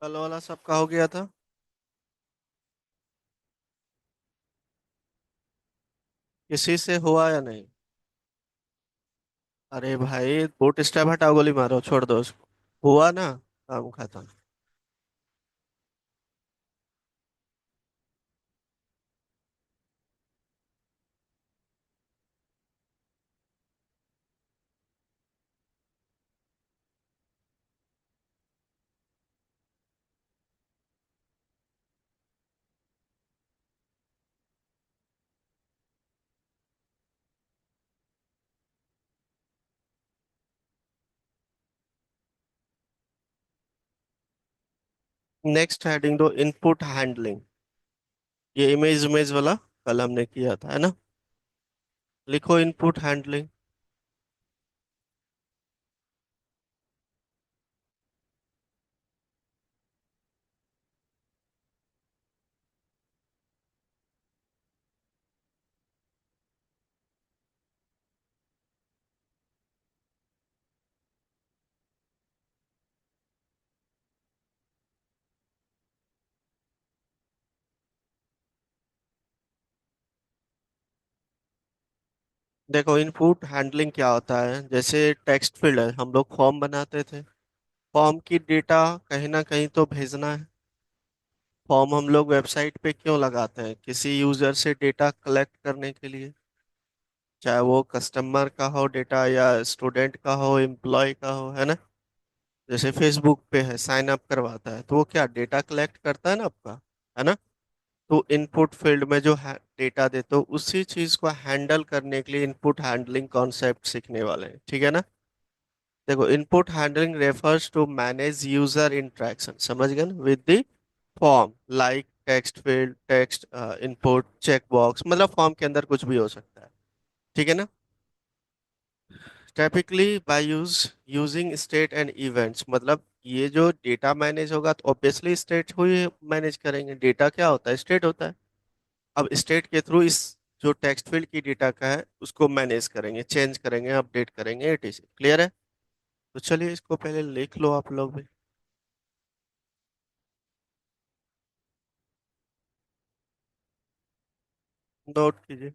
कल वाला सबका हो गया था। किसी से हुआ या नहीं? अरे भाई, बूट स्टेप हटाओ, गोली मारो, छोड़ दो उसको। हुआ ना, काम खत्म। नेक्स्ट हेडिंग दो, इनपुट हैंडलिंग। ये इमेज इमेज वाला कल हमने किया था, है ना? लिखो इनपुट हैंडलिंग। देखो, इनपुट हैंडलिंग क्या होता है, जैसे टेक्स्ट फील्ड है, हम लोग फॉर्म बनाते थे। फॉर्म की डेटा कहीं ना कहीं तो भेजना है। फॉर्म हम लोग वेबसाइट पे क्यों लगाते हैं? किसी यूजर से डेटा कलेक्ट करने के लिए। चाहे वो कस्टमर का हो डेटा, या स्टूडेंट का हो, एम्प्लॉय का हो, है ना? जैसे फेसबुक पे है, साइन अप करवाता है, तो वो क्या डेटा कलेक्ट करता है ना आपका, है ना? तो इनपुट फील्ड में जो डेटा देते हो, उसी चीज को हैंडल करने के लिए इनपुट हैंडलिंग कॉन्सेप्ट सीखने वाले हैं, ठीक है ना? देखो, input handling refers to manage user interaction, समझ गए ना, with the form, like text field, text input, check box, मतलब फॉर्म के अंदर कुछ भी हो सकता है, ठीक है ना? Typically by using state and events, मतलब ये जो डेटा मैनेज होगा तो ऑब्वियसली स्टेट हुई मैनेज करेंगे। डेटा क्या होता है? स्टेट होता है। अब स्टेट के थ्रू इस जो टेक्स्ट फील्ड की डेटा का है उसको मैनेज करेंगे, चेंज करेंगे, अपडेट करेंगे, etc। क्लियर है? तो चलिए इसको पहले लिख लो आप लोग भी। नोट कीजिए।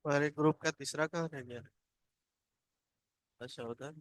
हमारे ग्रुप का तीसरा कहाँ रह गया? अच्छा, उधर।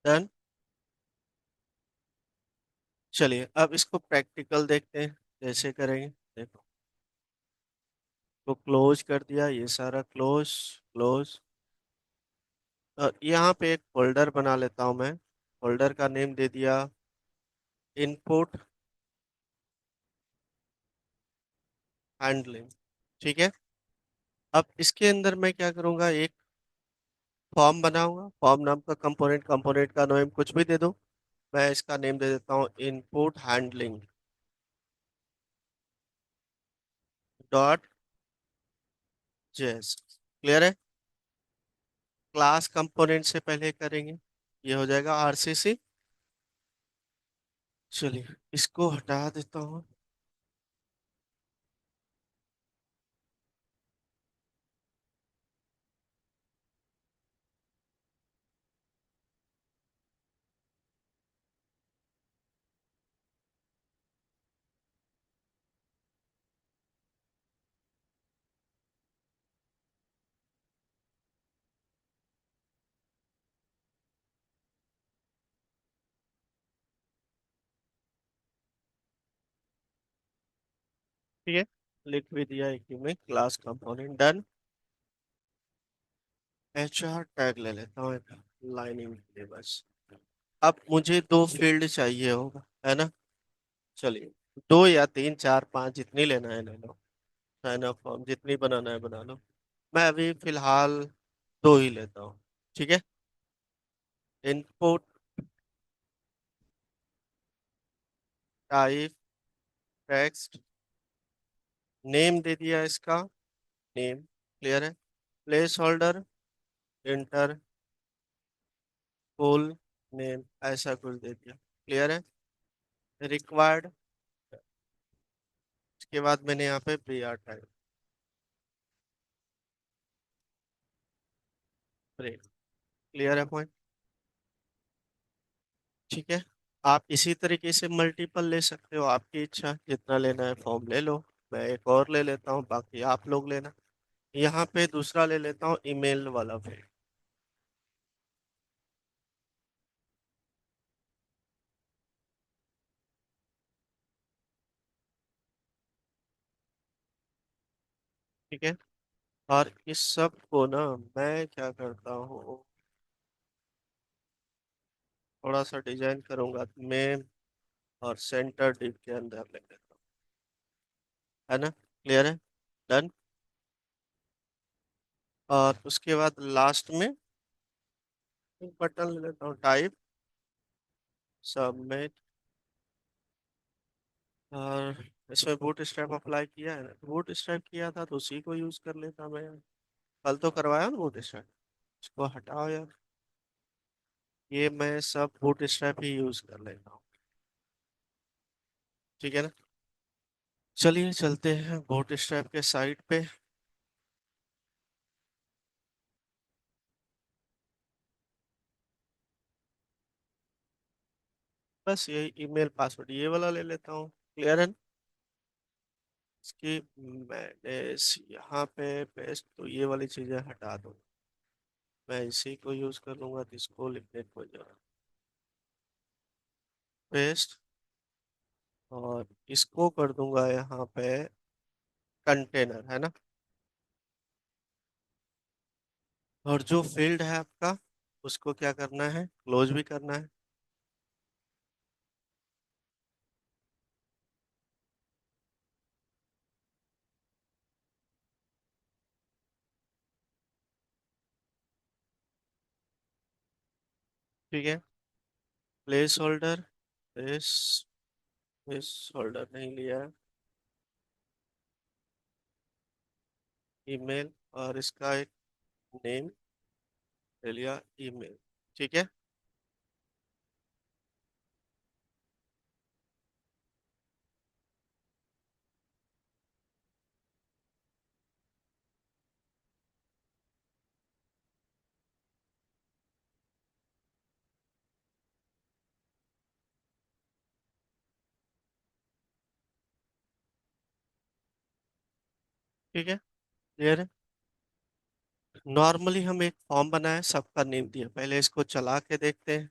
डन। चलिए अब इसको प्रैक्टिकल देखते हैं, कैसे करेंगे। देखो, को क्लोज कर दिया, ये सारा क्लोज क्लोज। यहाँ पे एक फोल्डर बना लेता हूँ मैं। फोल्डर का नेम दे दिया इनपुट हैंडलिंग। ठीक है। अब इसके अंदर मैं क्या करूँगा, एक फॉर्म बनाऊंगा। फॉर्म नाम का कंपोनेंट, कंपोनेंट का नेम कुछ भी दे दो। मैं इसका नेम दे देता हूँ input handling dot JS. Clear है। क्लास कंपोनेंट से पहले करेंगे, ये हो जाएगा आरसीसी। चलिए इसको हटा देता हूँ। ठीक है, लिख भी दिया एक ही में class component. Done. HR tag ले लेता हूँ एक लाइनिंग के लिए बस। अब मुझे दो फील्ड चाहिए होगा, है ना। चलिए, दो या तीन चार पांच जितनी लेना है ले लो। साइन अप फॉर्म जितनी बनाना है बना लो। मैं अभी फिलहाल दो ही लेता हूँ। ठीक है। इनपुट टाइप टेक्स्ट, नेम दे दिया इसका, नेम। क्लियर है। Place holder inter full name, ऐसा कुछ दे दिया। क्लियर है। रिक्वायर्ड, इसके बाद मैंने यहाँ पे B R type break. Clear है पॉइंट। ठीक है। आप इसी तरीके से मल्टीपल ले सकते हो, आपकी इच्छा, जितना लेना है फॉर्म ले लो। मैं एक और ले लेता हूँ, बाकी आप लोग लेना। यहाँ पे दूसरा ले लेता हूँ ईमेल वाला फील्ड। ठीक है। और इस सब को ना मैं क्या करता हूँ, थोड़ा सा डिजाइन करूंगा मैं, और सेंटर डिव के अंदर ले लेता हूँ। है ना। क्लियर है। डन। और उसके बाद लास्ट में एक बटन ले लेता हूँ टाइप सबमिट। और इसमें बूट स्ट्रैप अप्लाई किया है ना, बूट स्ट्रैप किया था तो उसी को यूज कर लेता मैं। कल तो करवाया ना बूट स्ट्रैप, इसको हटाओ यार। ये मैं सब बूट स्ट्रैप ही यूज कर लेता हूँ। ठीक है ना। चलिए चलते हैं बूट स्ट्रैप के साइट पे। बस यही ईमेल पासवर्ड ये वाला ले लेता हूँ। क्लियर है ना? इसकी मैंने यहाँ पे पेस्ट, तो ये वाली चीजें हटा दो। मैं इसी को यूज कर लूंगा, तो इसको लिखने की कोई जरूरत। पेस्ट। और इसको कर दूंगा यहाँ पे कंटेनर, है ना। और जो फील्ड है आपका, उसको क्या करना है, क्लोज भी करना है। ठीक है। Place holder, place place holder नहीं लिया है। ईमेल, और इसका एक नेम ले लिया, ईमेल। ठीक है। ठीक है। क्लियर है। नॉर्मली हम एक फॉर्म बनाए, सबका नेम दिया, पहले इसको चला के देखते हैं।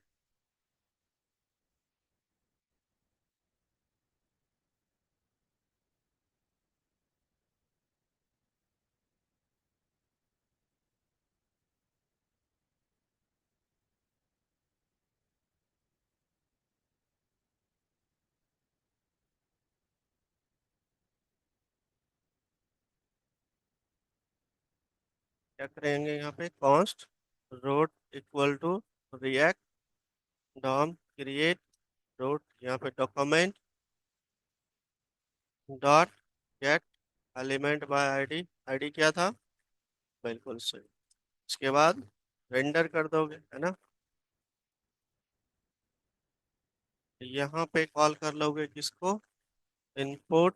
क्या करेंगे यहाँ पे, const root equal to React DOM create root, यहाँ पे document dot get element by ID. ID क्या था, बिल्कुल सही। उसके बाद रेंडर कर दोगे, है ना। यहाँ पे कॉल कर लोगे किसको, इनपुट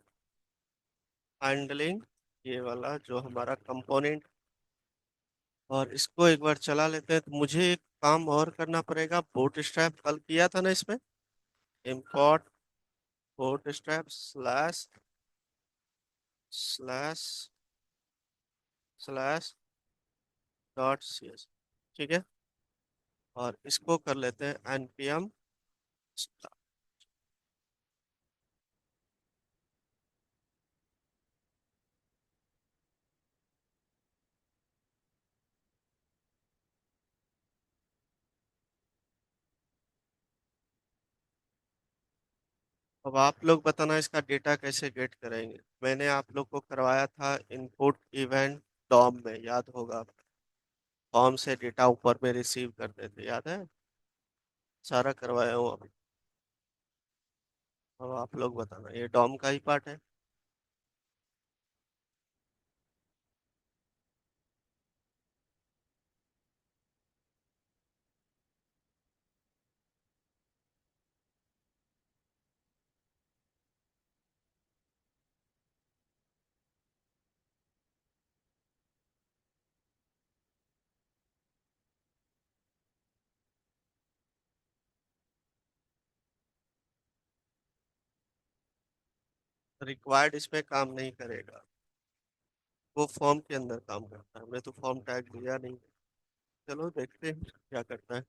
हैंडलिंग, ये वाला जो हमारा कंपोनेंट। और इसको एक बार चला लेते हैं। तो मुझे एक काम और करना पड़ेगा, बूटस्ट्रैप कल किया था ना इसमें, import bootstrap slash slash dot C S, ठीक है। और इसको कर लेते हैं npm start। अब आप लोग बताना इसका डेटा कैसे गेट करेंगे। मैंने आप लोग को करवाया था इनपुट इवेंट डॉम में, याद होगा। फॉर्म से डेटा ऊपर में रिसीव करते थे, याद है। सारा करवाया हूँ अभी। अब आप लोग बताना, ये डॉम का ही पार्ट है। रिक्वायर्ड इसमें काम नहीं करेगा, वो फॉर्म के अंदर काम करता है। हमने तो फॉर्म टैग दिया नहीं। चलो देखते हैं क्या करता है।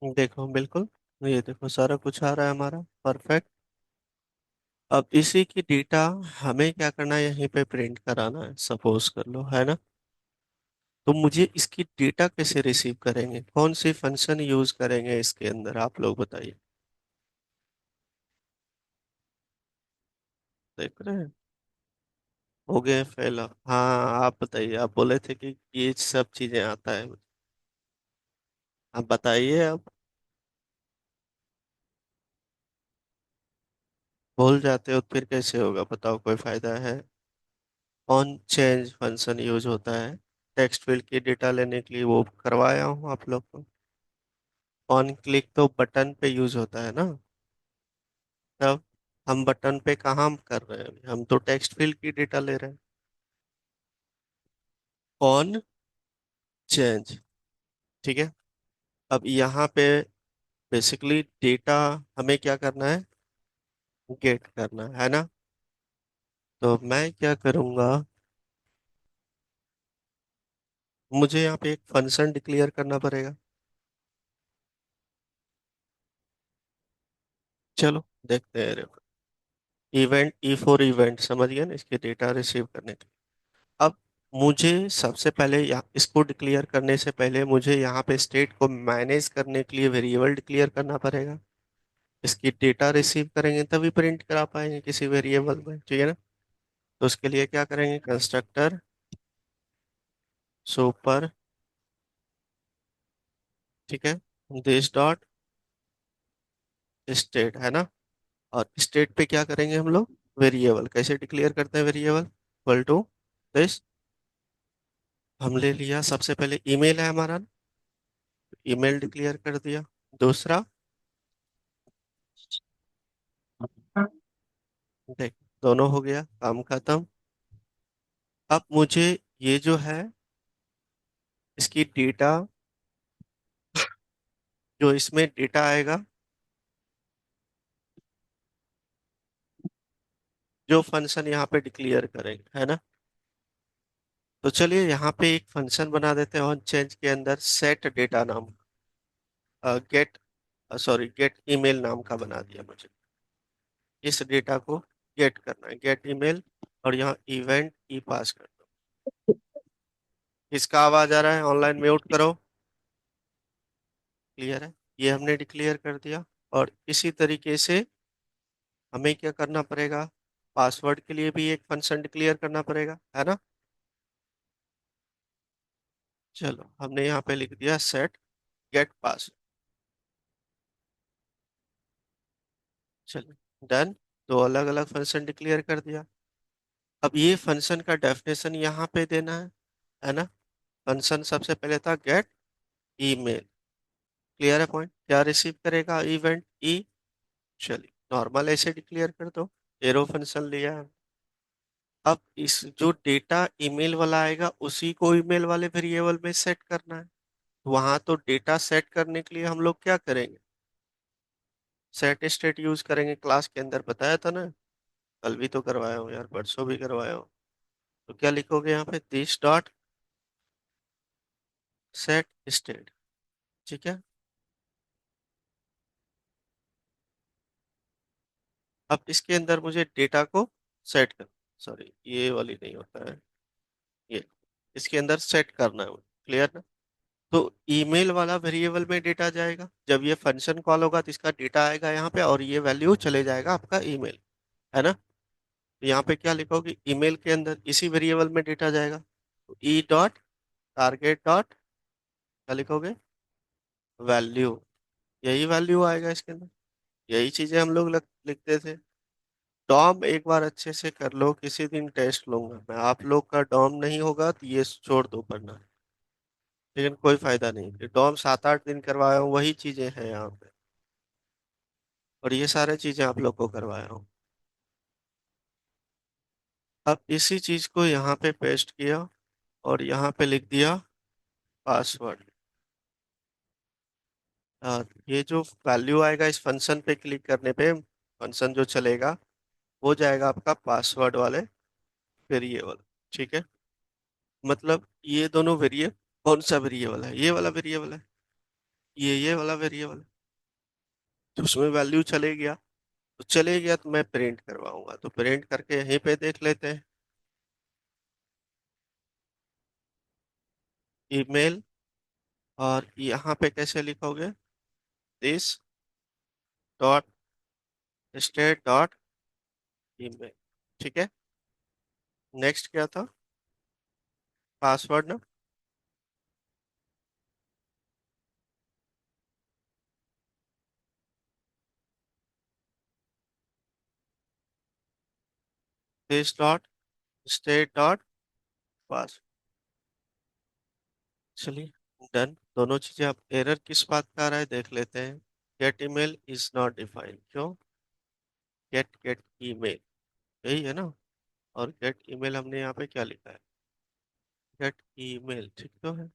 देखो बिल्कुल, ये देखो सारा कुछ आ रहा है हमारा, परफेक्ट। अब इसी की डेटा हमें क्या करना है, यहीं पे प्रिंट कराना है, सपोज कर लो, है ना। तो मुझे इसकी डेटा कैसे रिसीव करेंगे, कौन सी फंक्शन यूज करेंगे इसके अंदर, आप लोग बताइए। देख रहे हैं, हो गए फेल। हाँ आप बताइए, आप बोले थे कि ये सब चीजें आता है। आप बताइए अब। भूल जाते हो तो फिर कैसे होगा, बताओ, कोई फायदा है। ऑन चेंज फंक्शन यूज होता है टेक्स्ट फील्ड की डेटा लेने के लिए, वो करवाया हूँ आप लोग को। ऑन क्लिक तो बटन पे यूज होता है ना। तब हम बटन पे कहाँ कर रहे हैं अभी? हम तो टेक्स्ट फील्ड की डेटा ले रहे हैं। ऑन चेंज, ठीक है। अब यहाँ पे बेसिकली डेटा हमें क्या करना है, गेट करना है ना। तो मैं क्या करूँगा, मुझे यहाँ पे एक फंक्शन डिक्लेयर करना पड़ेगा। चलो देखते हैं। इवेंट ई फॉर इवेंट, समझ गए ना, इसके डेटा रिसीव करने के। अब मुझे सबसे पहले इसको डिक्लेयर करने से पहले मुझे यहाँ पे स्टेट को मैनेज करने के लिए वेरिएबल डिक्लेयर करना पड़ेगा। इसकी डेटा रिसीव करेंगे तभी प्रिंट करा पाएंगे किसी वेरिएबल में, ठीक है ना। तो उसके लिए क्या करेंगे, कंस्ट्रक्टर सुपर, ठीक है, दिस डॉट स्टेट, है ना। और स्टेट पे क्या करेंगे हम लोग, वेरिएबल कैसे डिक्लेयर करते हैं, वेरिएबल इक्वल टू दिस। हम ले लिया सबसे पहले ईमेल है हमारा, ईमेल डिक्लेयर कर दिया। दूसरा, देख, दोनों हो गया, काम खत्म। अब मुझे ये जो है इसकी डेटा, जो इसमें डेटा आएगा, जो फंक्शन यहाँ पे डिक्लेयर करेंगे, है ना। तो चलिए यहाँ पे एक फंक्शन बना देते हैं ऑन चेंज के अंदर, सेट डेटा नाम, गेट, सॉरी गेट ईमेल नाम का बना दिया मुझे। इस डेटा को गेट करना है, गेट ईमेल, और यहाँ इवेंट ई पास कर दो। किसका आवाज आ रहा है, ऑनलाइन म्यूट करो। क्लियर है, ये हमने डिक्लेयर कर दिया। और इसी तरीके से हमें क्या करना पड़ेगा, पासवर्ड के लिए भी एक फंक्शन डिक्लेयर करना पड़ेगा, है ना। चलो हमने यहाँ पे लिख दिया सेट गेट पास। चलो डन, दो अलग अलग फंक्शन डिक्लेयर कर दिया। अब ये फंक्शन का डेफिनेशन यहाँ पे देना है ना। फंक्शन सबसे पहले था गेट ईमेल। क्लियर है पॉइंट, क्या रिसीव करेगा, इवेंट ई। चलिए नॉर्मल ऐसे डिक्लेयर कर दो, एरो फंक्शन लिया है। अब इस जो डेटा ईमेल वाला आएगा उसी को ईमेल वाले वेरिएबल में सेट करना है। वहां तो डेटा सेट करने के लिए हम लोग क्या करेंगे, सेट स्टेट यूज करेंगे, क्लास के अंदर बताया था ना। कल भी तो करवाया हूँ यार, परसों भी करवाया हूँ। तो क्या लिखोगे यहाँ पे, दिस डॉट सेट स्टेट। ठीक है। अब इसके अंदर मुझे डेटा को सेट कर, सॉरी ये वाली नहीं होता है, ये इसके अंदर सेट करना है। क्लियर ना। तो ईमेल वाला वेरिएबल में डेटा जाएगा, जब ये फंक्शन कॉल होगा तो इसका डेटा आएगा यहाँ पे, और ये वैल्यू चले जाएगा आपका ईमेल, है ना। तो यहाँ पे क्या लिखोगे, ईमेल के अंदर इसी वेरिएबल में डेटा जाएगा, तो ई डॉट टारगेट डॉट, क्या लिखोगे, वैल्यू। यही वैल्यू आएगा इसके अंदर। यही चीजें हम लोग लिखते थे। डॉम एक बार अच्छे से कर लो, किसी दिन टेस्ट लूंगा मैं, आप लोग का डॉम नहीं होगा तो ये छोड़ दो पढ़ना। लेकिन कोई फायदा नहीं, ये डॉम 7 8 दिन करवाया हूँ, वही चीजें हैं यहाँ पे। और ये सारे चीजें आप लोग को करवाया हूँ। अब इसी चीज को यहाँ पे पेस्ट किया, और यहाँ पे लिख दिया पासवर्ड। ये जो वैल्यू आएगा इस फंक्शन पे क्लिक करने पे, फंक्शन जो चलेगा वो जाएगा आपका पासवर्ड वाले वेरिएबल। ठीक है। मतलब ये दोनों वेरिएबल, कौन सा वेरिएबल है, ये वाला वेरिएबल है, ये वाला वेरिएबल है। तो उसमें वैल्यू चले गया, तो चले गया तो मैं प्रिंट करवाऊंगा, तो प्रिंट करके यहीं पे देख लेते हैं। ईमेल, और यहाँ पे कैसे लिखोगे, this dot state dot email. ठीक है। नेक्स्ट क्या था, पासवर्ड ना, दिस डॉट स्टेट डॉट पास। चलिए डन, दोनों चीजें। अब एरर किस बात का आ रहा है देख लेते हैं। Gate email is not defined, क्यों, गेट गेट ईमेल, यही है ना। और गेट ईमेल हमने यहाँ पे क्या लिखा है, गेट ईमेल, ठीक तो है।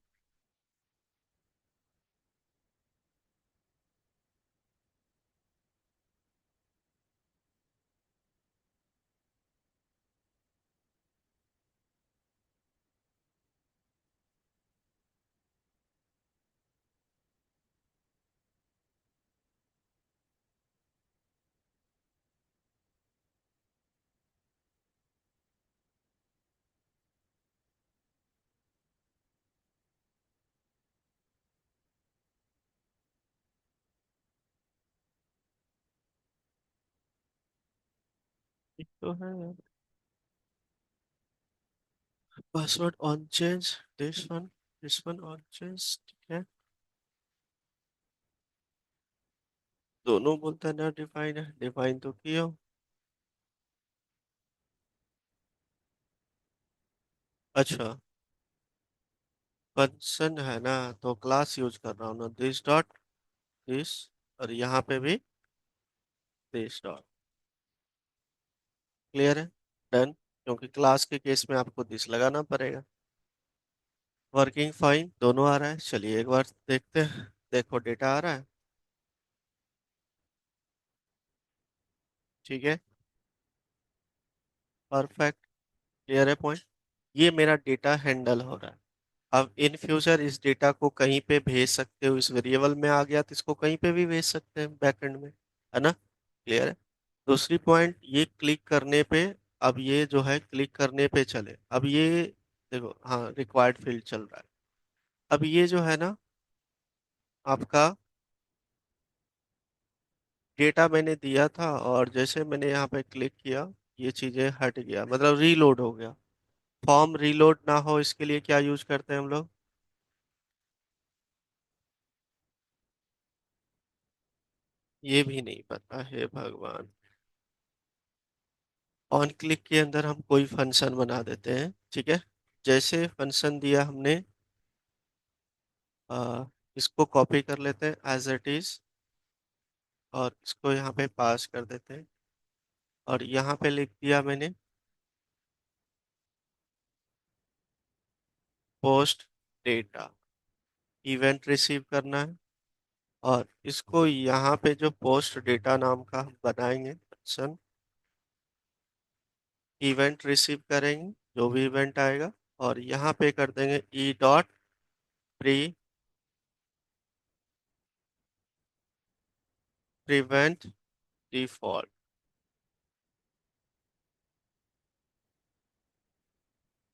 ठीक तो है यार। Password on change, this one on change, ठीक है। दोनों बोलता है ना डिफाइन है, डिफाइन तो किया हो। अच्छा, फंक्शन है ना, तो क्लास यूज कर रहा हूँ ना, दिस डॉट दिस, और यहाँ पे भी दिस डॉट। क्लियर है, डन। क्योंकि क्लास के केस में आपको दिस लगाना पड़ेगा। वर्किंग फाइन, दोनों आ रहा है। चलिए एक बार देखते हैं, देखो डेटा आ रहा है। ठीक है। परफेक्ट। क्लियर है पॉइंट। ये मेरा डेटा हैंडल हो रहा है। अब इन फ्यूचर इस डेटा को कहीं पे भेज सकते हो, इस वेरिएबल में आ गया तो इसको कहीं पे भी भेज सकते हैं बैकएंड में, है ना। क्लियर है। दूसरी पॉइंट, ये क्लिक करने पे, अब ये जो है क्लिक करने पे चले, अब ये देखो, हाँ रिक्वायर्ड फील्ड चल रहा है। अब ये जो है ना आपका डेटा मैंने दिया था, और जैसे मैंने यहाँ पे क्लिक किया, ये चीजें हट गया, मतलब रीलोड हो गया। फॉर्म रीलोड ना हो इसके लिए क्या यूज करते हैं हम लोग? ये भी नहीं पता है भगवान। ऑन क्लिक के अंदर हम कोई फंक्शन बना देते हैं, ठीक है। जैसे फंक्शन दिया हमने, आ, इसको कॉपी कर लेते हैं एज इट इज, और इसको यहाँ पे पास कर देते हैं। और यहाँ पे लिख दिया मैंने पोस्ट डेटा, इवेंट रिसीव करना है। और इसको यहाँ पे जो पोस्ट डेटा नाम का हम बनाएंगे फंक्शन, इवेंट रिसीव करेंगे जो भी इवेंट आएगा, और यहाँ पे कर देंगे E dot pre prevent default.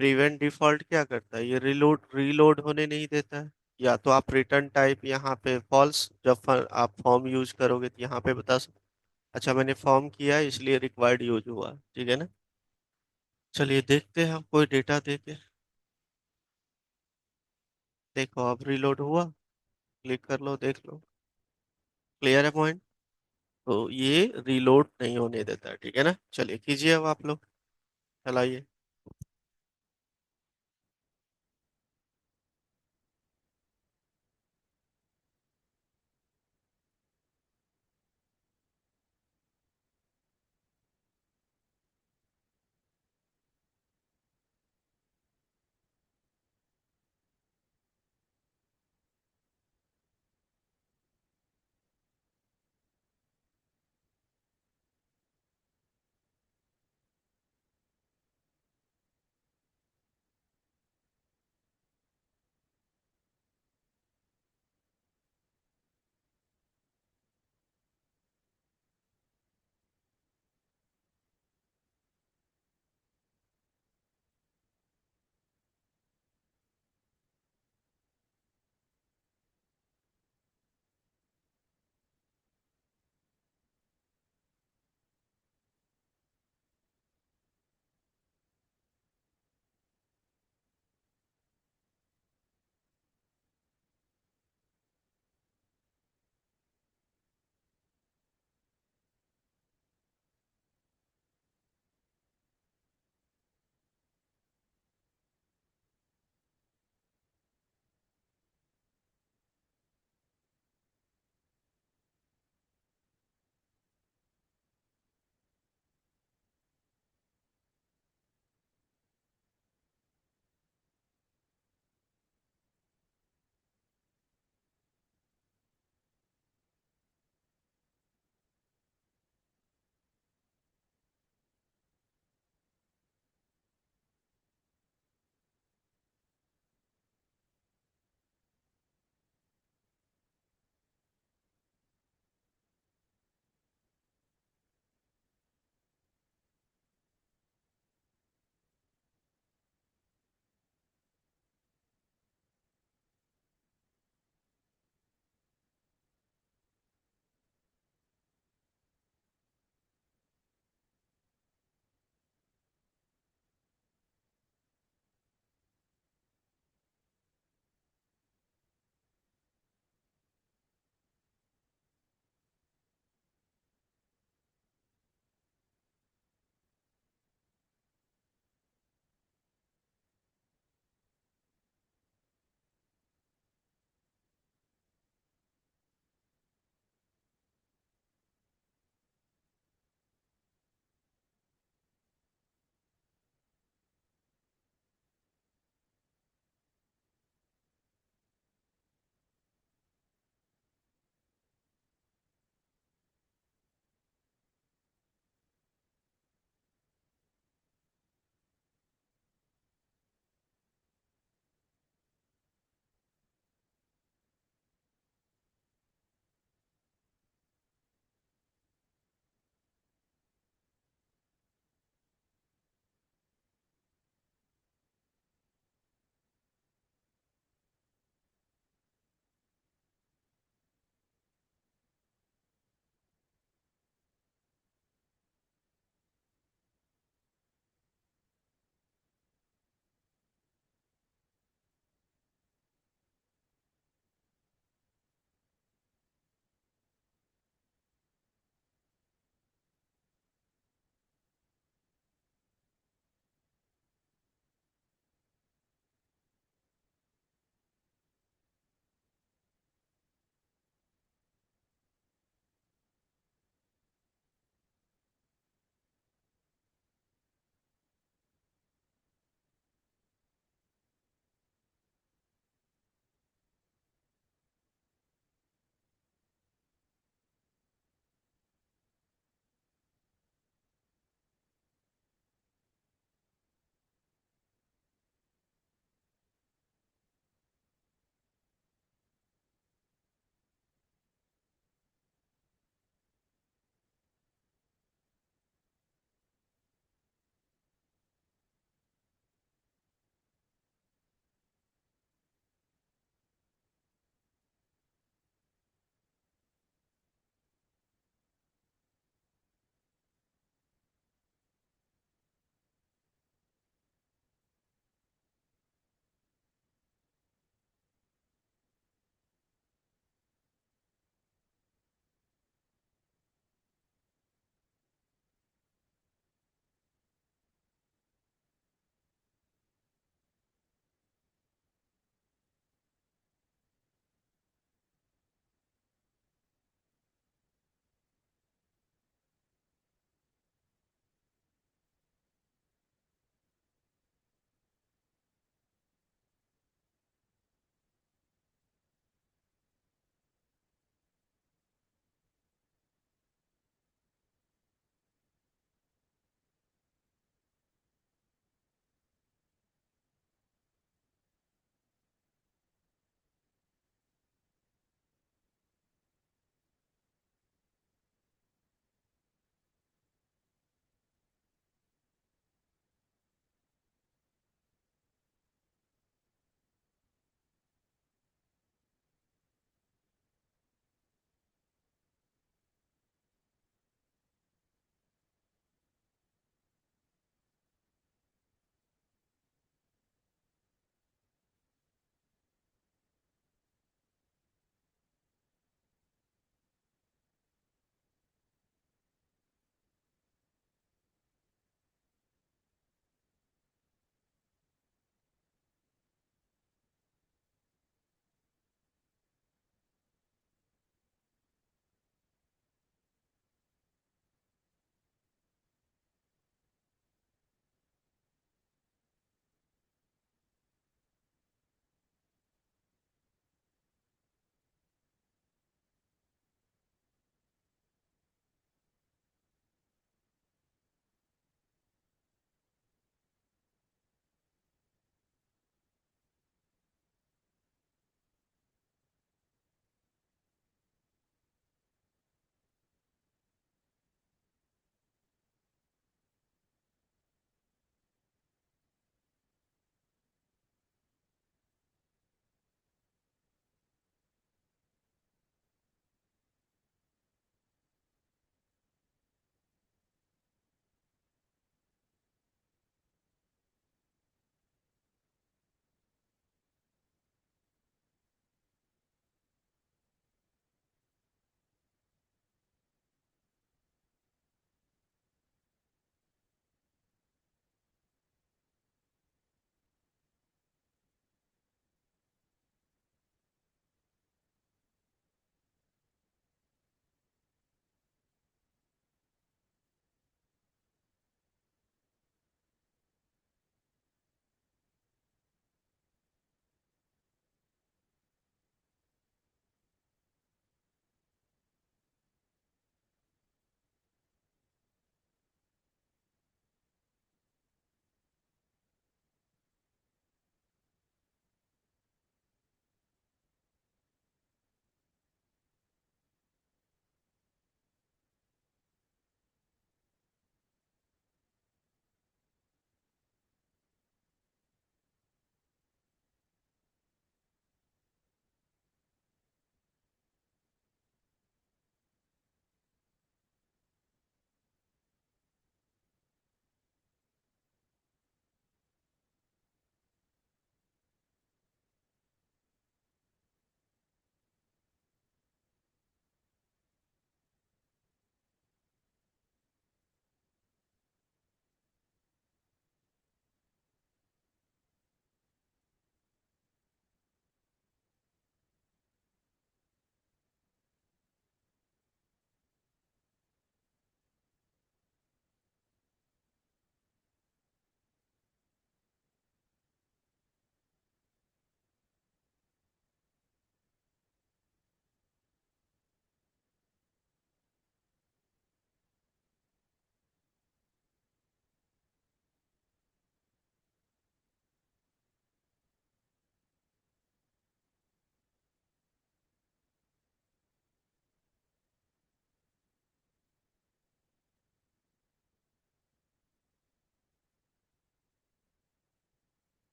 Prevent default क्या करता है? ये रीलोड रीलोड होने नहीं देता है। या तो आप रिटर्न टाइप यहाँ पे फॉल्स, जब आप फॉर्म यूज करोगे तो यहाँ पे बता सकते, अच्छा मैंने फॉर्म किया है इसलिए रिक्वायर्ड यूज हुआ, ठीक है ना। चलिए देखते हैं हम कोई डेटा देके। देखो अब रीलोड हुआ, क्लिक कर लो देख लो। क्लियर है पॉइंट। तो ये रीलोड नहीं होने देता है, ठीक है ना। चलिए कीजिए अब आप लोग, चलाइए।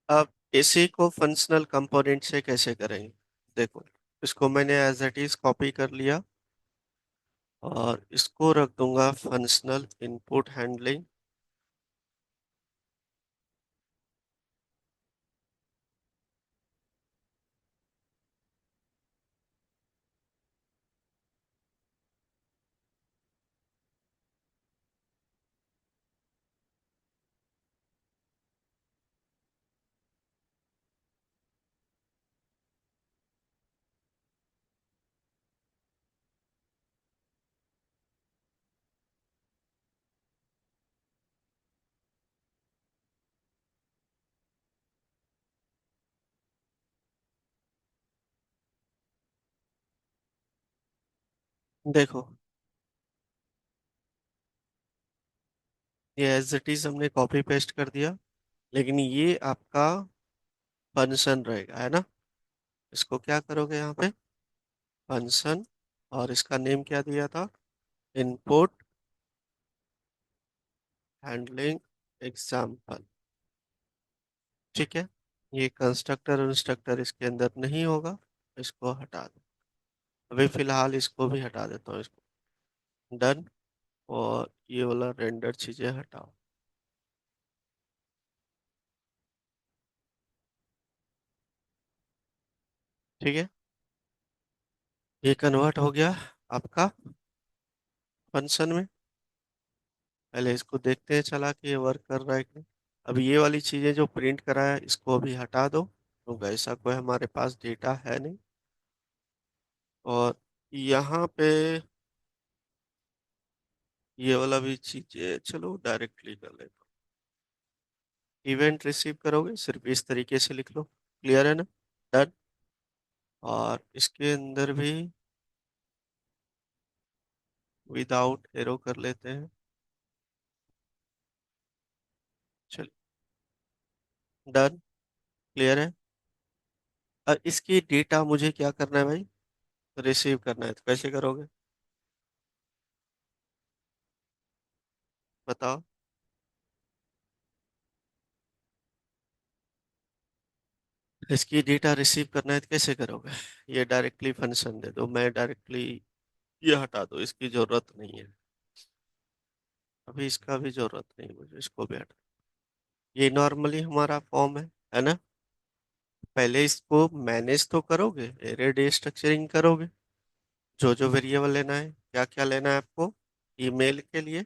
अब इसी को फंक्शनल कंपोनेंट से कैसे करेंगे? देखो, इसको मैंने एज इट इज कॉपी कर लिया और इसको रख दूंगा फंक्शनल इनपुट हैंडलिंग। देखो, ये एज इट इज हमने कॉपी पेस्ट कर दिया, लेकिन ये आपका फंक्शन रहेगा, है ना? इसको क्या करोगे यहाँ पे? फंक्शन, और इसका नेम क्या दिया था? Input handling example. ठीक है, ये कंस्ट्रक्टर इंस्ट्रक्टर इसके अंदर नहीं होगा, इसको हटा दो। अभी फिलहाल इसको भी हटा देता हूँ, इसको डन। और ये वाला रेंडर चीजें हटाओ। ठीक है, ये कन्वर्ट हो गया आपका फंक्शन में। पहले इसको देखते हैं चला कि ये वर्क कर रहा है कि नहीं। अब ये वाली चीजें जो प्रिंट करा है इसको अभी हटा दो, क्योंकि ऐसा कोई हमारे पास डेटा है नहीं। और यहाँ पे ये वाला भी चीजें चलो डायरेक्टली कर लेते हो। इवेंट रिसीव करोगे सिर्फ इस तरीके से लिख लो, क्लियर है ना? डन। और इसके अंदर भी विदाउट एरो कर लेते हैं। चल, डन, क्लियर है। अब इसकी डेटा मुझे क्या करना है भाई? रिसीव करना है, तो कैसे करोगे? बताओ। इसकी डेटा रिसीव करना है तो कैसे करोगे? ये डायरेक्टली फंक्शन दे दो, मैं डायरेक्टली ये हटा दो, इसकी जरूरत नहीं है। अभी इसका भी जरूरत नहीं मुझे, इसको भी हटा। ये नॉर्मली हमारा फॉर्म है ना? पहले इसको मैनेज तो करोगे, एरे डे स्ट्रक्चरिंग करोगे, जो जो वेरिएबल लेना है, क्या क्या लेना है आपको ईमेल के लिए।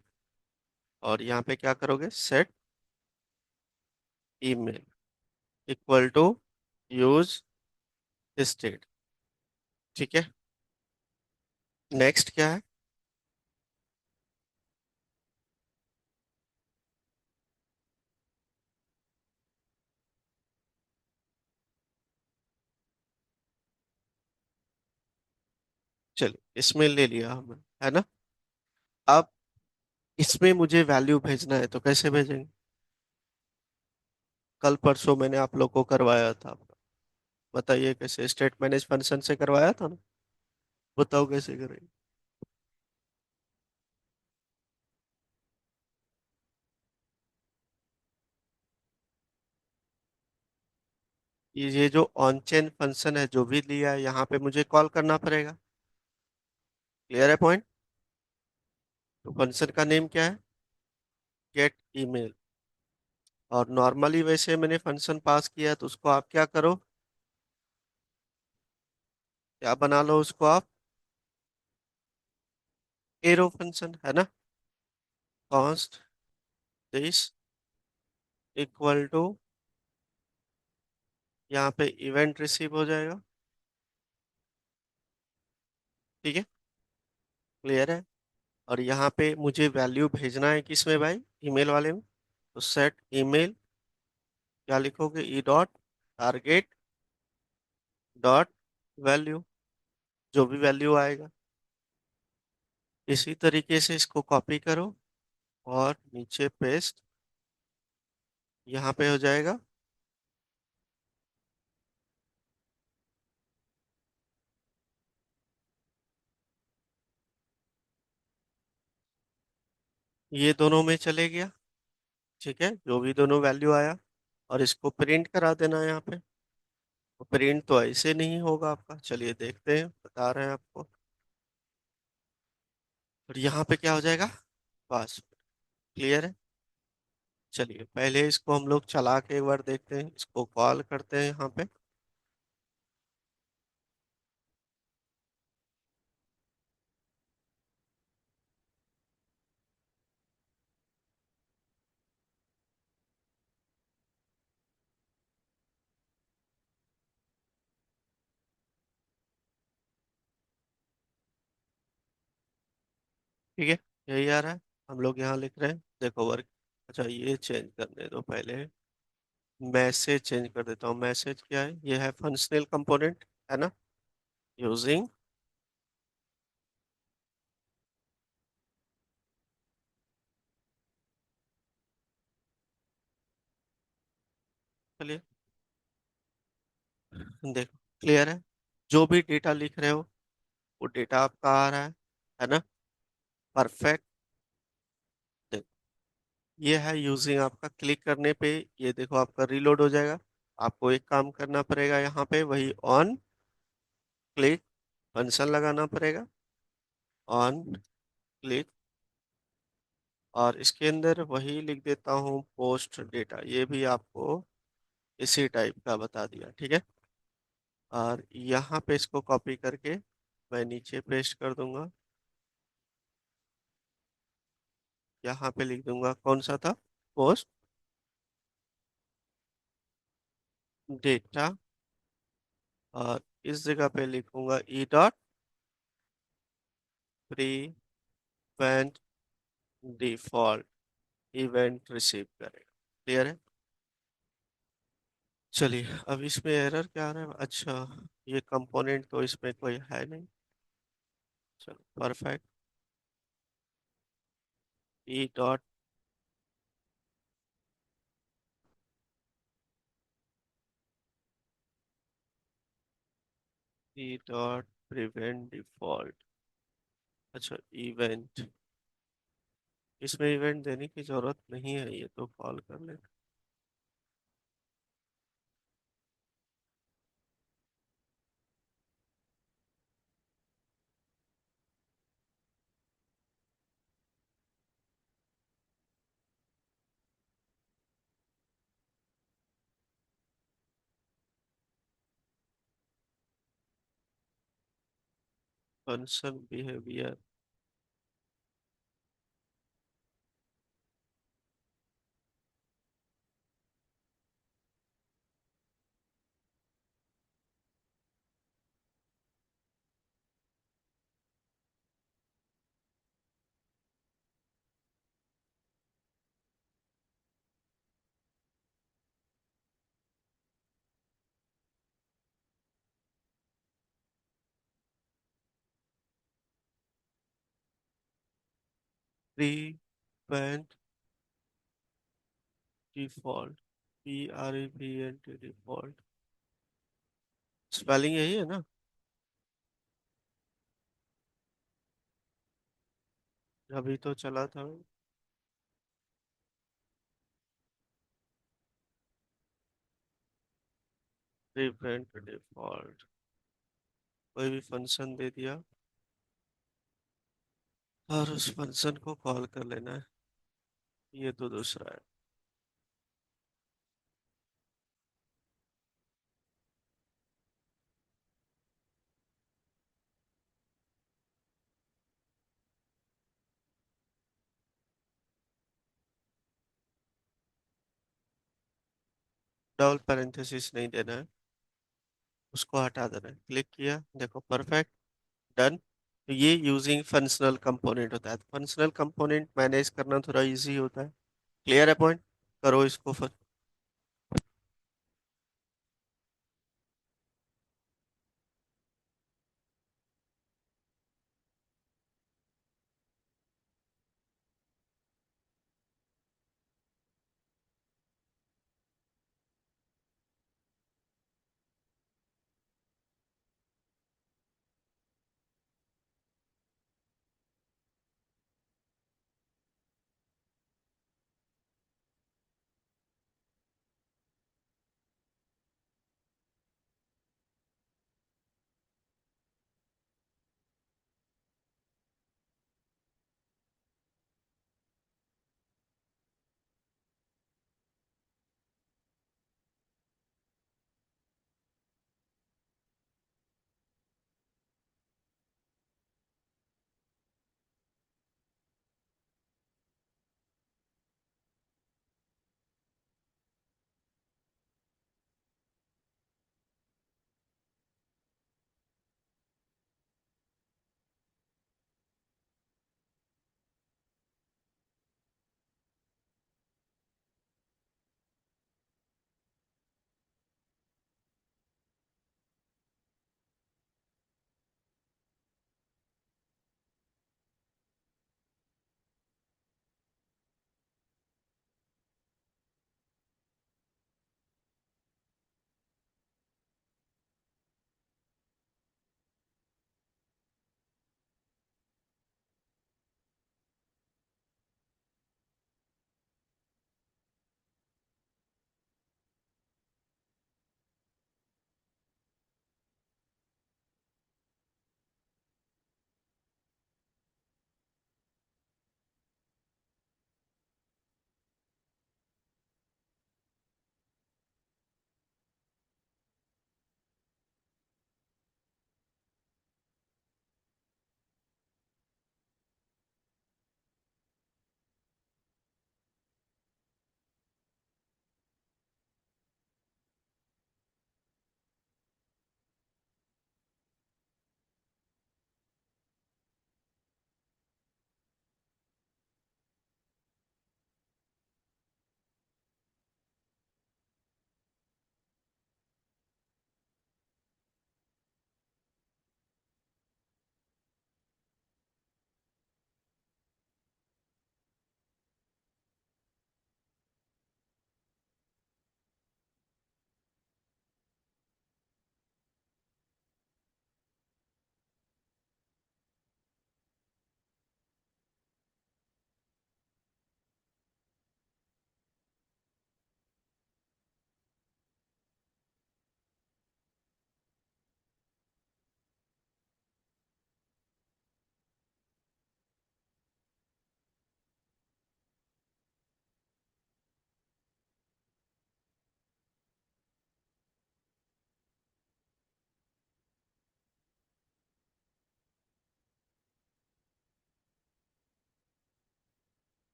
और यहाँ पे क्या करोगे? Set email equal to use state. ठीक है, नेक्स्ट क्या है? चलिए, इसमें ले लिया हमने, है ना? अब इसमें मुझे वैल्यू भेजना है, तो कैसे भेजेंगे? कल परसों मैंने आप लोग को करवाया था। बताइए कैसे, स्टेट मैनेज फंक्शन से करवाया था ना? बताओ कैसे करेंगे। ये जो ऑन चेन फंक्शन है जो भी लिया है, यहाँ पे मुझे कॉल करना पड़ेगा। क्लियर है पॉइंट? तो फंक्शन का नेम क्या है? Gate email. और नॉर्मली वैसे मैंने फंक्शन पास किया है, तो उसको आप क्या करो? क्या बना लो उसको आप? एरो फंक्शन, है ना? कॉन्स्ट दिस इक्वल टू, यहाँ पे इवेंट रिसीव हो जाएगा। ठीक है, क्लियर है। और यहाँ पे मुझे वैल्यू भेजना है किसमें भाई? ईमेल वाले में। तो सेट ईमेल, क्या लिखोगे? E dot target dot value, जो भी वैल्यू आएगा। इसी तरीके से इसको कॉपी करो और नीचे पेस्ट, यहाँ पे हो जाएगा। ये दोनों में चले गया। ठीक है, जो भी दोनों वैल्यू आया। और इसको प्रिंट करा देना है यहाँ पे। तो प्रिंट तो ऐसे नहीं होगा आपका, चलिए देखते हैं, बता रहे हैं आपको। और यहाँ पे क्या हो जाएगा, बस क्लियर है। चलिए पहले इसको हम लोग चला के एक बार देखते हैं, इसको कॉल करते हैं यहाँ पे। ठीक है, यही आ रहा है। हम लोग यहाँ लिख रहे हैं, देखो वर्क। अच्छा ये चेंज करने दो पहले, मैसेज चेंज कर देता हूँ। मैसेज क्या है, ये है फंक्शनल कंपोनेंट, है ना, यूजिंग। चलिए देखो क्लियर है, जो भी डेटा लिख रहे हो वो डेटा आपका आ रहा है ना, परफेक्ट। देखो ये है यूजिंग, आपका क्लिक करने पे ये देखो आपका रीलोड हो जाएगा। आपको एक काम करना पड़ेगा, यहाँ पे वही ऑन क्लिक फंक्शन लगाना पड़ेगा, ऑन क्लिक। और इसके अंदर वही लिख देता हूँ पोस्ट डेटा, ये भी आपको इसी टाइप का बता दिया, ठीक है। और यहाँ पे इसको कॉपी करके मैं नीचे पेस्ट कर दूंगा। यहाँ पे लिख दूंगा कौन सा था, पोस्ट डेटा। और इस जगह पे लिखूंगा E dot prevent default event receive करेगा। क्लियर है। चलिए अब इसमें एरर क्या आ रहा है, अच्छा ये कंपोनेंट तो इसमें कोई है नहीं। चलो perfect, E dot, E dot prevent default. अच्छा इवेंट, इसमें इवेंट देने की जरूरत नहीं है, ये तो कॉल कर ले। Function behaviour, prevent default, PREVENT default, spelling यही है ना। अभी तो चला था प्रीवेंट डिफॉल्ट, कोई भी फंक्शन दे दिया और उस फंक्शन को कॉल कर लेना है, ये तो दूसरा है। डबल पैरेंथेसिस नहीं देना है, उसको हटा देना है। क्लिक किया, देखो परफेक्ट, डन। तो ये यूजिंग फंक्शनल कंपोनेंट होता है, फंक्शनल कंपोनेंट मैनेज करना थोड़ा इजी होता है। क्लियर है पॉइंट, करो इसको फिर।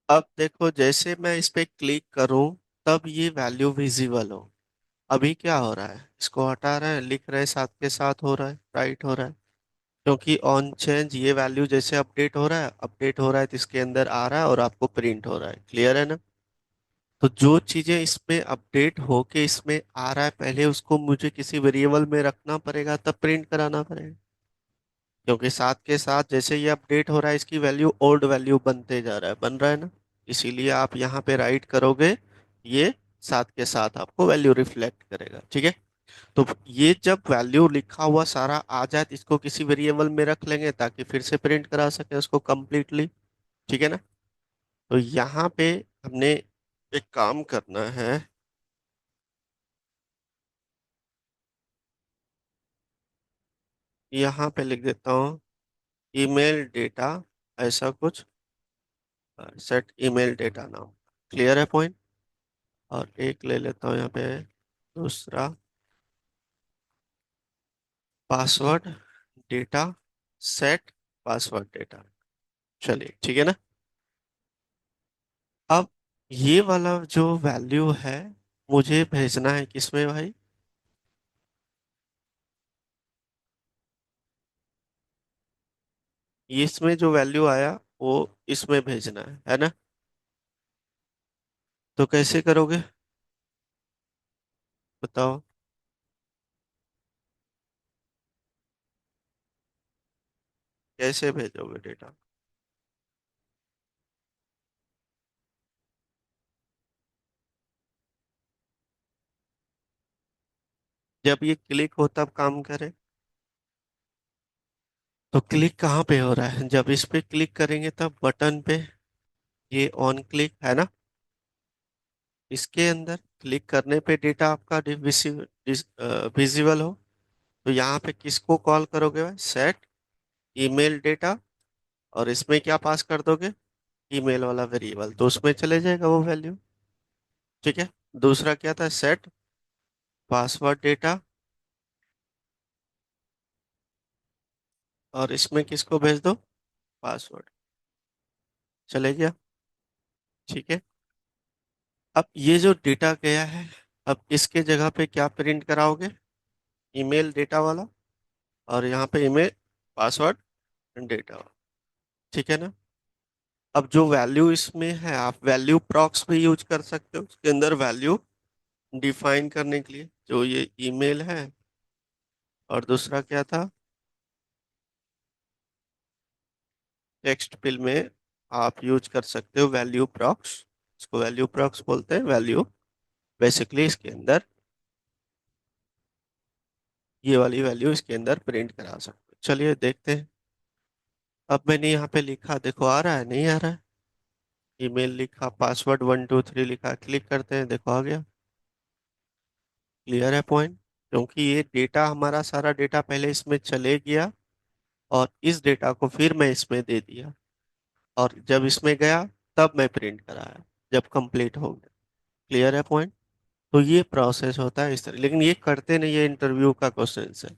अब देखो जैसे मैं इस पे क्लिक करूं तब ये वैल्यू विजिबल हो। अभी क्या हो रहा है, इसको हटा रहे हैं, लिख रहे हैं, साथ के साथ हो रहा है, राइट हो रहा है। क्योंकि ऑन चेंज ये वैल्यू जैसे अपडेट हो रहा है तो इसके अंदर आ रहा है और आपको प्रिंट हो रहा है। क्लियर है ना? तो जो चीजें इसमें अपडेट होके इसमें आ रहा है पहले उसको मुझे किसी वेरिएबल में रखना पड़ेगा तब प्रिंट कराना पड़ेगा। क्योंकि साथ के साथ जैसे ये अपडेट हो रहा है इसकी वैल्यू ओल्ड वैल्यू बनते जा रहा है, बन रहा है ना? इसीलिए आप यहाँ पे राइट करोगे, ये साथ के साथ आपको वैल्यू रिफ्लेक्ट करेगा। ठीक है? तो ये जब वैल्यू लिखा हुआ सारा आ जाए तो इसको किसी वेरिएबल में रख लेंगे ताकि फिर से प्रिंट करा सके उसको कंप्लीटली। ठीक है ना? तो यहाँ पे हमने एक काम करना है। यहाँ पे लिख देता हूँ ईमेल डेटा, ऐसा कुछ, सेट ईमेल डेटा नाम। क्लियर है पॉइंट? और एक ले लेता हूँ यहाँ पे दूसरा, password data, set password data. चलिए ठीक है ना? अब ये वाला जो वैल्यू है मुझे भेजना है किसमें भाई? इसमें जो वैल्यू आया वो इसमें भेजना है ना? तो कैसे करोगे बताओ? कैसे भेजोगे डेटा? जब ये क्लिक हो तब काम करे। तो क्लिक कहाँ पे हो रहा है? जब इस पे क्लिक करेंगे तब बटन पे, ये ऑन क्लिक है ना? इसके अंदर क्लिक करने पे डेटा आपका विजिबल हो। तो यहाँ पे किसको कॉल करोगे भाई? Set email data. और इसमें क्या पास कर दोगे? ईमेल वाला वेरिएबल, तो उसमें चले जाएगा वो वैल्यू। ठीक है? दूसरा क्या था? Set password data. और इसमें किसको भेज दो? पासवर्ड। चले गया। ठीक है? अब ये जो डेटा गया है, अब इसके जगह पे क्या प्रिंट कराओगे? ईमेल डेटा वाला, और यहाँ पे ईमेल पासवर्ड डेटा। ठीक है ना? अब जो वैल्यू इसमें है आप वैल्यू प्रॉक्स भी यूज कर सकते हो उसके अंदर वैल्यू डिफाइन करने के लिए, जो ये ईमेल है। और दूसरा क्या था? टेक्स्ट फिल में आप यूज कर सकते हो वैल्यू प्रॉक्स। इसको वैल्यू प्रॉक्स बोलते हैं। वैल्यू बेसिकली इसके अंदर ये वाली वैल्यू इसके अंदर प्रिंट करा सकते हो। चलिए देखते हैं। अब मैंने यहाँ पे लिखा, देखो आ रहा है नहीं आ रहा है? ईमेल लिखा, पासवर्ड 1 2 3 लिखा, क्लिक करते हैं, देखो आ गया। क्लियर है पॉइंट? क्योंकि ये डेटा हमारा सारा डेटा पहले इसमें चले गया और इस डेटा को फिर मैं इसमें दे दिया, और जब इसमें गया तब मैं प्रिंट कराया जब कंप्लीट हो गया। क्लियर है पॉइंट? तो ये प्रोसेस होता है इस तरह, लेकिन ये करते नहीं, ये इंटरव्यू का क्वेश्चन है।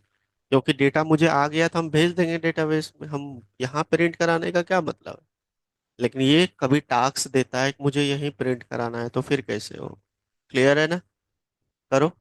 क्योंकि डेटा मुझे आ गया तो हम भेज देंगे डेटाबेस में, हम यहाँ प्रिंट कराने का क्या मतलब है? लेकिन ये कभी टास्क देता है कि मुझे यहीं प्रिंट कराना है, तो फिर कैसे हो? क्लियर है ना? करो।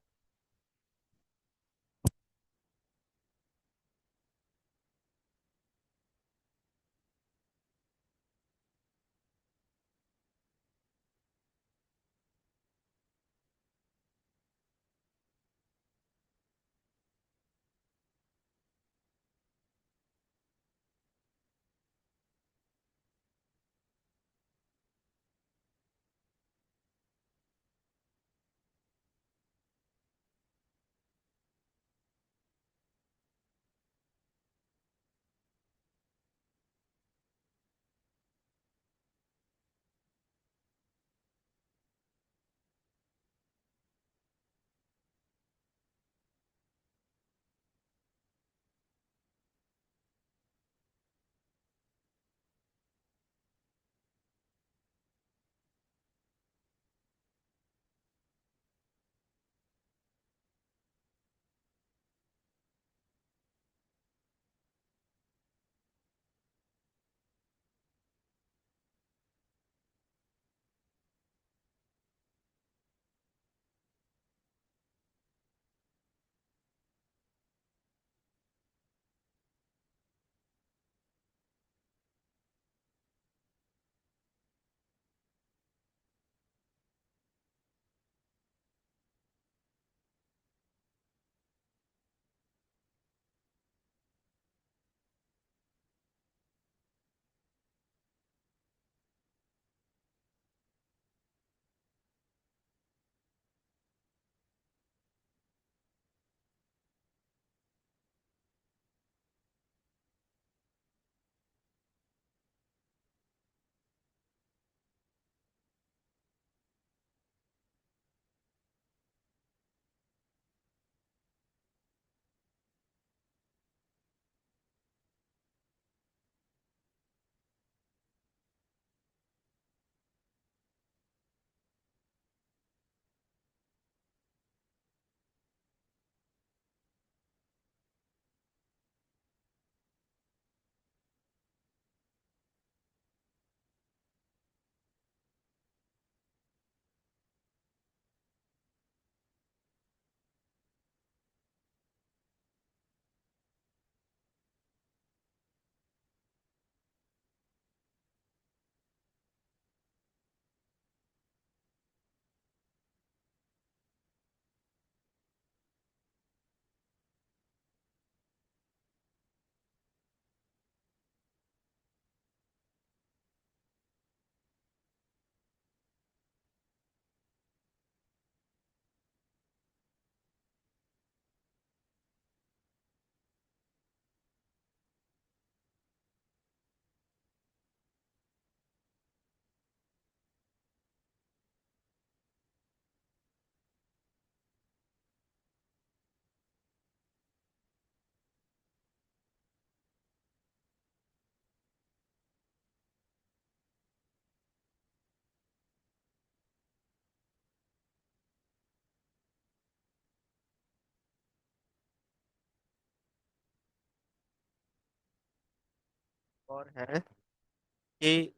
और है कि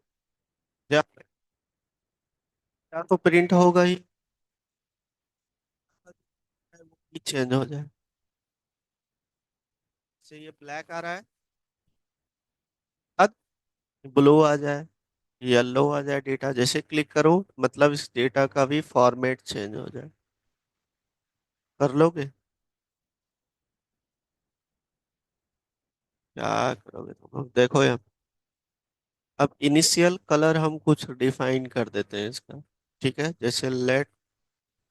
जब या तो प्रिंट होगा ही, वो चेंज हो जाए। से ये ब्लैक आ रहा है, अब ब्लू आ जाए, येलो आ जाए, डेटा जैसे क्लिक करो मतलब इस डेटा का भी फॉर्मेट चेंज हो जाए। कर लोगे? क्या करोगे तुम लोग? देखो यहाँ, अब इनिशियल कलर हम कुछ डिफाइन कर देते हैं इसका। ठीक है, जैसे लेट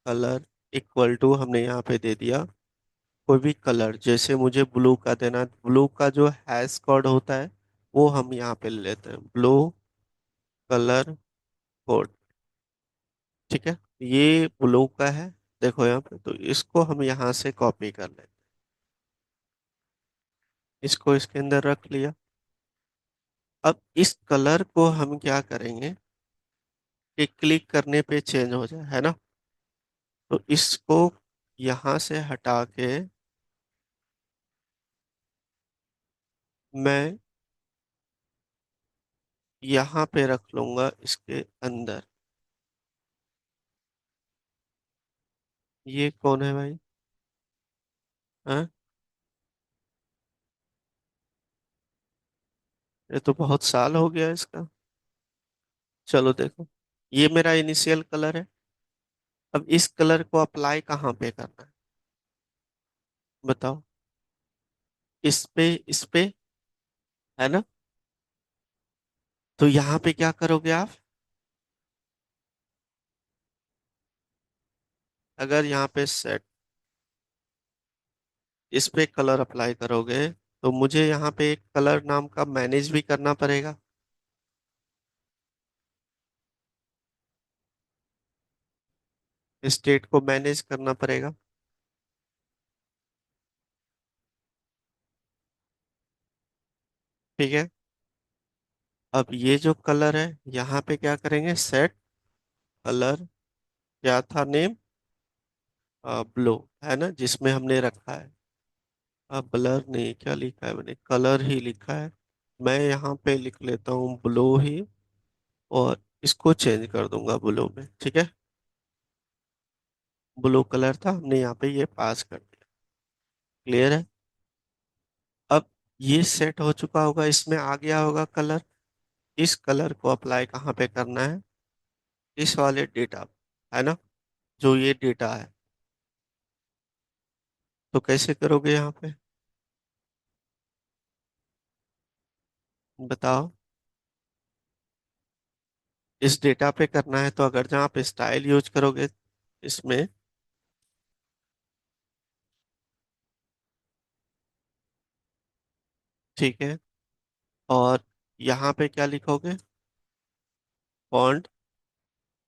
कलर इक्वल टू हमने यहाँ पे दे दिया कोई भी कलर, जैसे मुझे ब्लू का देना, ब्लू का जो हैश कोड होता है वो हम यहाँ पे ले लेते हैं, ब्लू कलर कोड। ठीक है, ये ब्लू का है। देखो यहाँ पे, तो इसको हम यहाँ से कॉपी कर लेते हैं, इसको इसके अंदर रख लिया। अब इस कलर को हम क्या करेंगे कि क्लिक करने पे चेंज हो जाए, है ना? तो इसको यहाँ से हटा के मैं यहाँ पे रख लूंगा इसके अंदर। ये कौन है भाई? हाँ, ये तो बहुत साल हो गया इसका। चलो देखो, ये मेरा इनिशियल कलर है। अब इस कलर को अप्लाई कहाँ पे करना है बताओ? इस पे है ना? तो यहाँ पे क्या करोगे आप? अगर यहाँ पे सेट, इस पे कलर अप्लाई करोगे तो मुझे यहाँ पे एक कलर नाम का मैनेज भी करना पड़ेगा। स्टेट को मैनेज करना पड़ेगा। ठीक है, अब ये जो कलर है यहाँ पे क्या करेंगे, सेट कलर, क्या था नेम? ब्लू, है ना, जिसमें हमने रखा है। अब ब्लर नहीं, क्या लिखा है मैंने, कलर ही लिखा है। मैं यहाँ पे लिख लेता हूँ ब्लू ही, और इसको चेंज कर दूंगा ब्लू में। ठीक है, ब्लू कलर था, हमने यहाँ पे ये पास कर दिया। क्लियर है? अब ये सेट हो चुका होगा, इसमें आ गया होगा कलर। इस कलर को अप्लाई कहाँ पे करना है? इस वाले डेटा, है ना, जो ये डेटा है। तो कैसे करोगे यहाँ पे बताओ? इस डेटा पे करना है, तो अगर जहाँ आप स्टाइल यूज करोगे इसमें, ठीक है, और यहाँ पे क्या लिखोगे? फॉन्ट,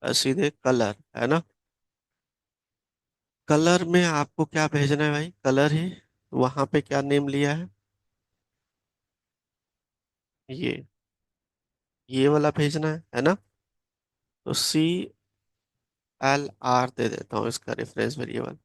सीधे कलर, है ना? कलर में आपको क्या भेजना है भाई? कलर ही, वहां पे क्या नेम लिया है? ये वाला भेजना है ना? तो CLR दे देता हूँ इसका रेफरेंस वेरिएबल।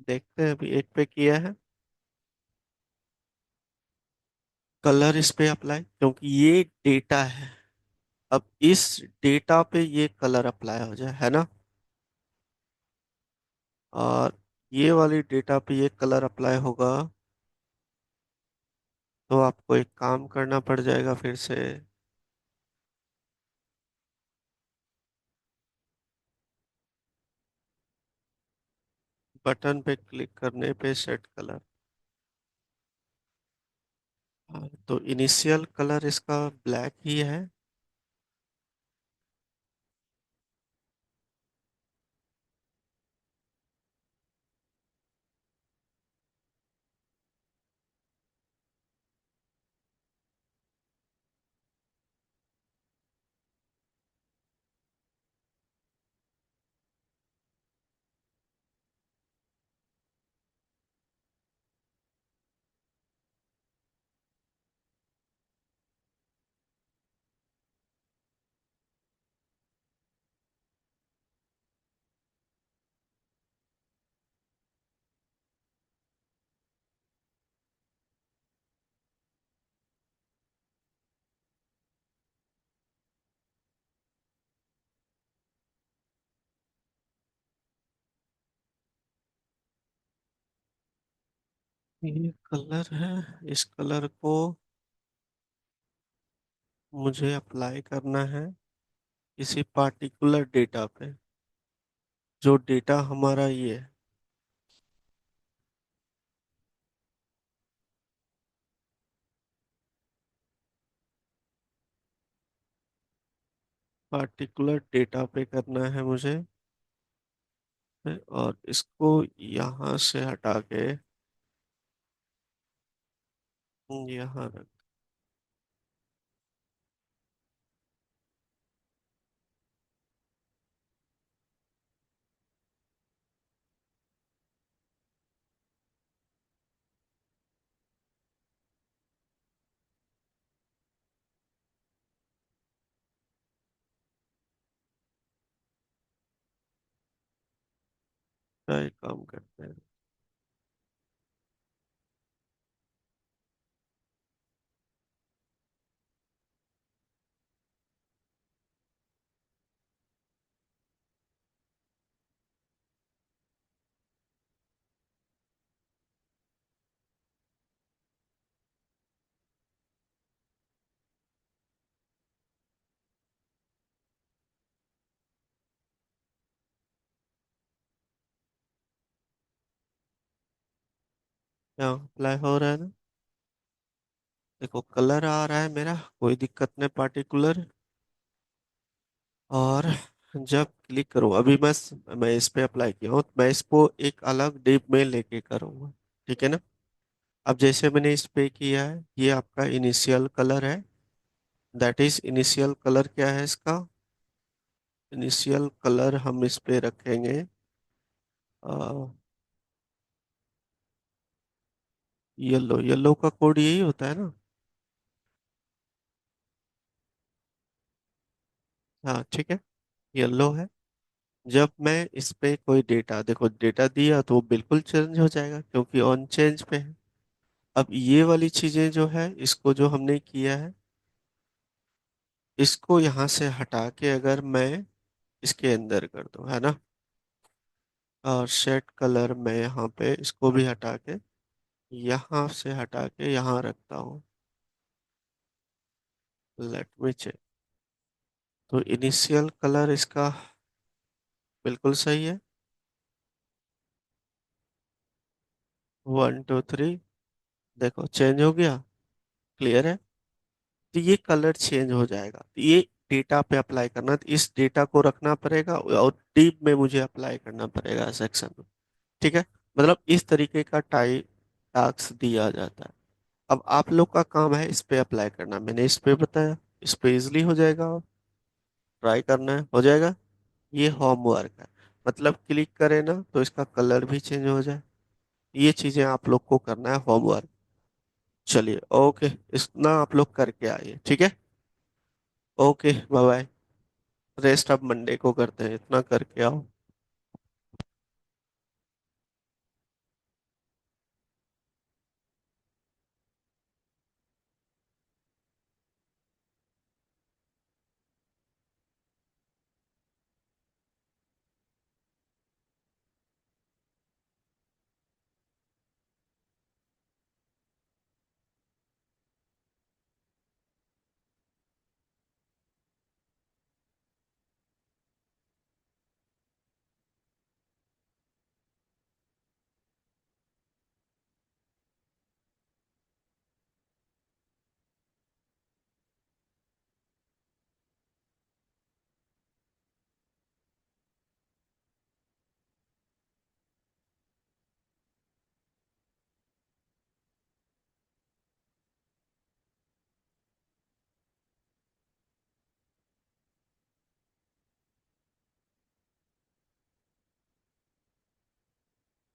देखते हैं, अभी एक पे किया है कलर, इस पे अप्लाई, क्योंकि ये डेटा है। अब इस डेटा पे ये कलर अप्लाई हो जाए, है ना? और ये वाली डेटा पे ये कलर अप्लाई होगा, तो आपको एक काम करना पड़ जाएगा फिर से। बटन पे क्लिक करने पे सेट कलर, तो इनिशियल कलर इसका ब्लैक ही है। ये कलर है, इस कलर को मुझे अप्लाई करना है किसी पार्टिकुलर डेटा पे। जो डेटा हमारा ये है, पार्टिकुलर डेटा पे करना है मुझे। और इसको यहाँ से हटा के यहाँ रख। क्या एक काम करते हैं। क्या अप्लाई हो रहा है ना? देखो कलर आ रहा है मेरा, कोई दिक्कत नहीं पार्टिकुलर। और जब क्लिक करूँ, अभी मैं इस पे अप्लाई किया हूँ, मैं इसको एक अलग डिप में लेके करूँगा। ठीक है ना? अब जैसे मैंने इस पे किया है, ये आपका इनिशियल कलर है। दैट इज इनिशियल कलर क्या है इसका? इनिशियल कलर हम इस पे रखेंगे येलो। येलो का कोड यही होता है ना? हाँ ठीक है, येलो है। जब मैं इस पे कोई डेटा, देखो डेटा दिया तो वो बिल्कुल चेंज हो जाएगा क्योंकि ऑन चेंज पे है। अब ये वाली चीजें जो है, इसको जो हमने किया है, इसको यहाँ से हटा के अगर मैं इसके अंदर कर दूं, है ना? और सेट कलर मैं यहाँ पे इसको भी हटा के, यहाँ से हटा के यहाँ रखता हूँ। Let me check. तो इनिशियल कलर इसका बिल्कुल सही है। 1 2 3, देखो चेंज हो गया। क्लियर है? तो ये कलर चेंज हो जाएगा, तो ये डेटा पे अप्लाई करना, तो इस डेटा को रखना पड़ेगा और डीप में मुझे अप्लाई करना पड़ेगा सेक्शन में। ठीक है? मतलब इस तरीके का टास्क दिया जाता है। अब आप लोग का काम है इस पे अप्लाई करना, मैंने इस पे बताया, इस पे इजिली हो जाएगा। ट्राई करना है, हो जाएगा। ये होमवर्क है, मतलब क्लिक करें ना तो इसका कलर भी चेंज हो जाए। ये चीजें आप लोग को करना है, होमवर्क। चलिए ओके, इतना आप लोग करके आइए, ठीक है? Okay bye bye. रेस्ट अब मंडे को करते हैं, इतना करके आओ।